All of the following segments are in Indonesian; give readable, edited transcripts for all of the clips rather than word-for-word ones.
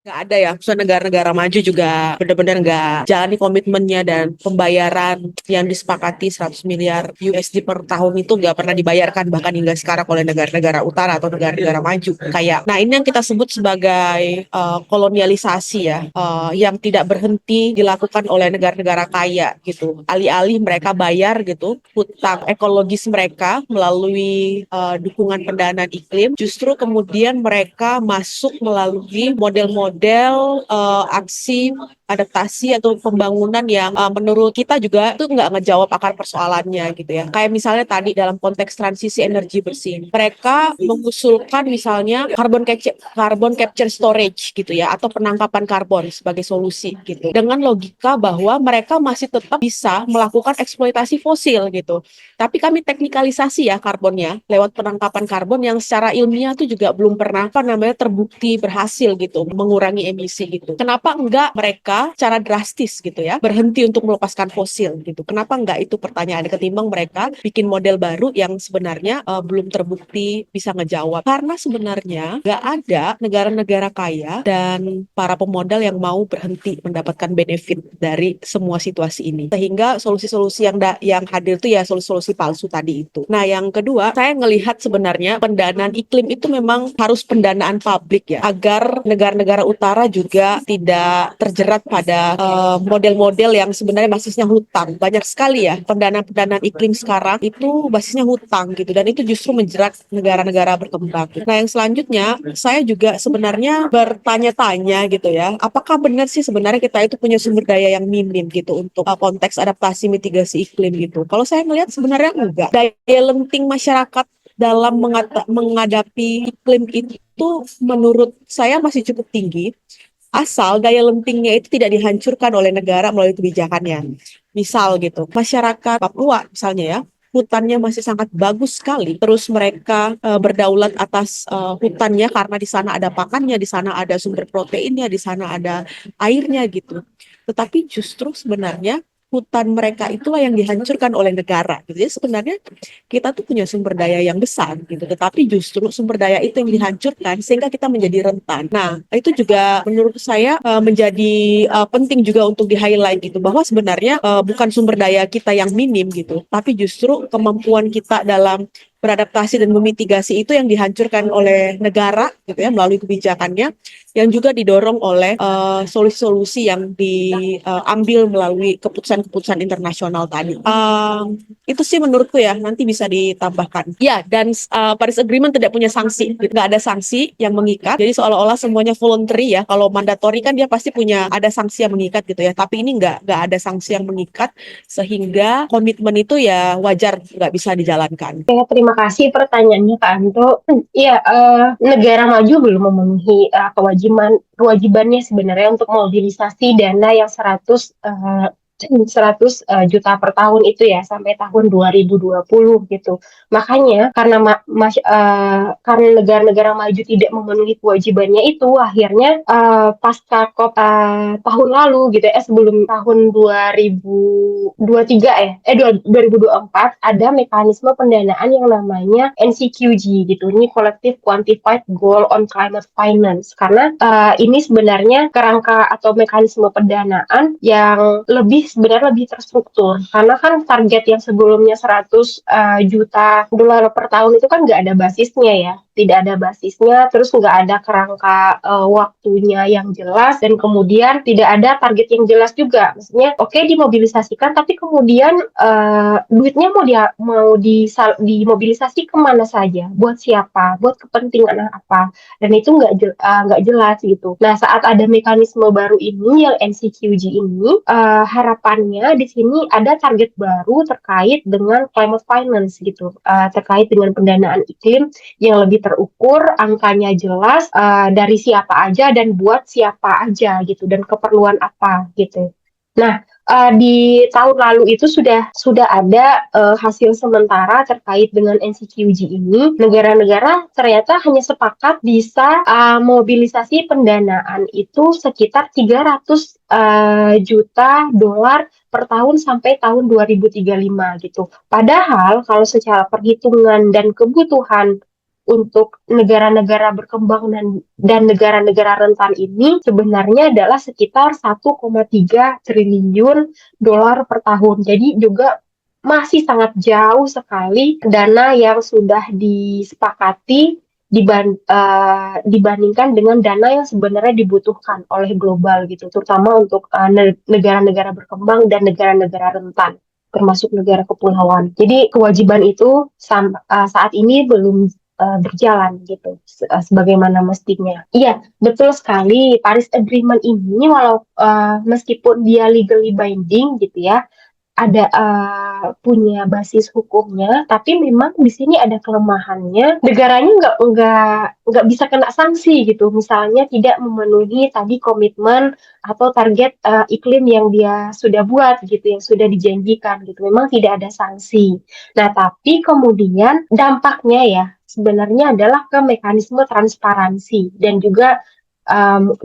Nggak ada ya, maksudnya negara-negara maju juga benar-benar nggak jalani komitmennya dan pembayaran yang disepakati 100 miliar USD per tahun itu nggak pernah dibayarkan bahkan hingga sekarang oleh negara-negara utara atau negara-negara maju. Kayak, nah ini yang kita sebut sebagai kolonialisasi ya, yang tidak berhenti dilakukan oleh negara-negara kaya gitu. Alih-alih mereka bayar gitu hutang ekologis mereka melalui dukungan pendanaan iklim, justru kemudian mereka masuk melalui model-model aksi adaptasi atau pembangunan yang menurut kita juga itu nggak ngejawab akar persoalannya gitu ya. Kayak misalnya tadi dalam konteks transisi energi bersih, mereka mengusulkan misalnya carbon capture storage gitu ya, atau penangkapan karbon sebagai solusi gitu. Dengan logika bahwa mereka masih tetap bisa melakukan eksploitasi fosil gitu. Tapi kami teknikalisasi ya karbonnya lewat penangkapan karbon yang secara ilmiah tuh juga belum pernah apa namanya terbukti berhasil gitu mengurangi emisi gitu. Kenapa enggak mereka secara drastis gitu ya berhenti untuk melepaskan fosil gitu? Kenapa enggak, itu pertanyaan, ketimbang mereka bikin model baru yang sebenarnya belum terbukti bisa ngejawab. Karena sebenarnya enggak ada negara-negara kaya dan para pemodal yang mau berhenti mendapatkan benefit dari semua situasi ini. Sehingga solusi-solusi yang hadir tuh ya solusi-solusi palsu tadi itu. Nah, yang kedua, saya ngelihat sebenarnya pendanaan iklim itu memang harus pendanaan publik ya, agar negara-negara utara juga tidak terjerat pada model-model yang sebenarnya basisnya hutang. Banyak sekali ya pendanaan-pendanaan iklim sekarang itu basisnya hutang gitu, dan itu justru menjerat negara-negara berkembang. Nah, yang selanjutnya saya juga sebenarnya bertanya-tanya gitu ya, apakah benar sih sebenarnya kita itu punya sumber daya yang minim gitu untuk konteks adaptasi mitigasi iklim gitu. Kalau saya melihat sebenarnya enggak. Daya lenting masyarakat dalam menghadapi iklim itu menurut saya masih cukup tinggi, asal daya lentingnya itu tidak dihancurkan oleh negara melalui kebijakannya. Misal gitu, masyarakat Papua misalnya ya, hutannya masih sangat bagus sekali. Terus mereka berdaulat atas hutannya karena di sana ada pakannya, di sana ada sumber proteinnya, di sana ada airnya gitu. Tetapi justru sebenarnya hutan mereka itulah yang dihancurkan oleh negara gitu. Jadi sebenarnya kita tuh punya sumber daya yang besar gitu, tetapi justru sumber daya itu yang dihancurkan sehingga kita menjadi rentan. Nah, itu juga menurut saya menjadi penting juga untuk di-highlight gitu, bahwa sebenarnya bukan sumber daya kita yang minim gitu, tapi justru kemampuan kita dalam beradaptasi dan memitigasi itu yang dihancurkan oleh negara gitu ya melalui kebijakannya, yang juga didorong oleh solusi-solusi yang diambil melalui keputusan-keputusan internasional tadi. Itu sih menurutku ya, nanti bisa ditambahkan. Ya, dan Paris Agreement tidak punya sanksi, gitu. Nggak ada sanksi yang mengikat, jadi seolah-olah semuanya voluntary ya. Kalau mandatory kan dia pasti punya ada sanksi yang mengikat gitu ya, tapi ini nggak ada sanksi yang mengikat, sehingga komitmen itu ya wajar nggak bisa dijalankan. Oke, terima kasih pertanyaannya Kak Anto. Iya, negara maju belum memenuhi kewajibannya sebenarnya untuk mobilisasi dana yang 100 juta per tahun itu ya sampai tahun 2020 gitu. Makanya karena negara-negara maju tidak memenuhi kewajibannya itu, akhirnya pasca COP tahun lalu gitu ya, sebelum tahun 2023 2024 ada mekanisme pendanaan yang namanya NCQG gitu. Ini Collective Quantified Goal on Climate Finance. Karena ini sebenarnya kerangka atau mekanisme pendanaan yang sebenarnya lebih terstruktur. Karena kan target yang sebelumnya 100 juta dolar per tahun itu kan nggak ada basisnya ya. Tidak ada basisnya, terus nggak ada kerangka waktunya yang jelas, dan kemudian tidak ada target yang jelas juga. Maksudnya, oke, dimobilisasikan, tapi kemudian duitnya dimobilisasi kemana saja, buat siapa, buat kepentingan apa, dan itu nggak jelas gitu. Nah, saat ada mekanisme baru ini yang NCQG ini, harapannya di sini ada target baru terkait dengan climate finance gitu, terkait dengan pendanaan iklim yang lebih terukur, angkanya jelas, dari siapa aja dan buat siapa aja gitu, dan keperluan apa gitu. Nah, di tahun lalu itu sudah ada hasil sementara terkait dengan NCQG ini. Negara-negara ternyata hanya sepakat bisa mobilisasi pendanaan itu sekitar 300 juta dolar per tahun sampai tahun 2035 gitu. Padahal kalau secara perhitungan dan kebutuhan untuk negara-negara berkembang dan negara-negara rentan ini sebenarnya adalah sekitar 1,3 triliun dolar per tahun. Jadi juga masih sangat jauh sekali dana yang sudah disepakati dibandingkan dengan dana yang sebenarnya dibutuhkan oleh global gitu, terutama untuk negara-negara berkembang dan negara-negara rentan, termasuk negara kepulauan. Jadi kewajiban itu saat ini belum berjalan gitu sebagaimana mestinya. Iya, betul sekali. Paris Agreement ini meskipun dia legally binding gitu ya, ada punya basis hukumnya, tapi memang di sini ada kelemahannya. Negaranya nggak bisa kena sanksi gitu. Misalnya tidak memenuhi tadi komitmen atau target iklim yang dia sudah buat gitu, yang sudah dijanjikan gitu. Memang tidak ada sanksi. Nah, tapi kemudian dampaknya ya sebenarnya adalah ke mekanisme transparansi dan juga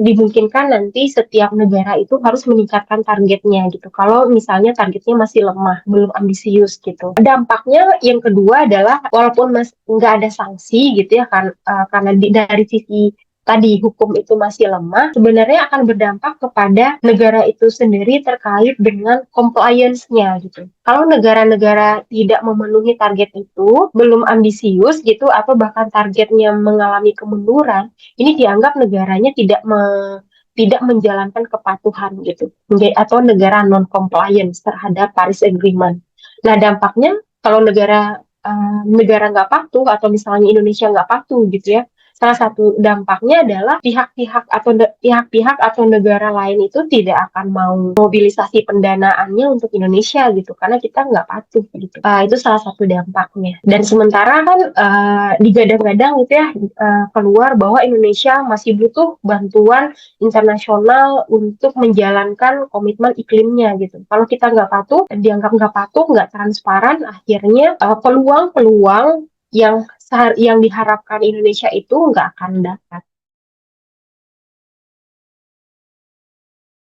dimungkinkan nanti setiap negara itu harus meningkatkan targetnya gitu. Kalau misalnya targetnya masih lemah, belum ambisius gitu. Dampaknya yang kedua adalah walaupun nggak ada sanksi gitu ya karena dari sisi tadi hukum itu masih lemah, sebenarnya akan berdampak kepada negara itu sendiri terkait dengan compliance-nya gitu. Kalau negara-negara tidak memenuhi target itu, belum ambisius gitu, atau bahkan targetnya mengalami kemunduran, ini dianggap negaranya tidak menjalankan kepatuhan gitu, atau negara non compliance terhadap Paris Agreement. Nah, dampaknya kalau negara nggak patuh atau misalnya Indonesia nggak patuh gitu ya, salah satu dampaknya adalah pihak-pihak atau negara lain itu tidak akan mau mobilisasi pendanaannya untuk Indonesia gitu karena kita nggak patuh gitu. Itu salah satu dampaknya. Dan sementara kan digadang-gadang gitu ya keluar bahwa Indonesia masih butuh bantuan internasional untuk menjalankan komitmen iklimnya gitu. Kalau kita nggak patuh, dianggap nggak patuh, nggak transparan, akhirnya peluang-peluang yang diharapkan Indonesia itu nggak akan dapat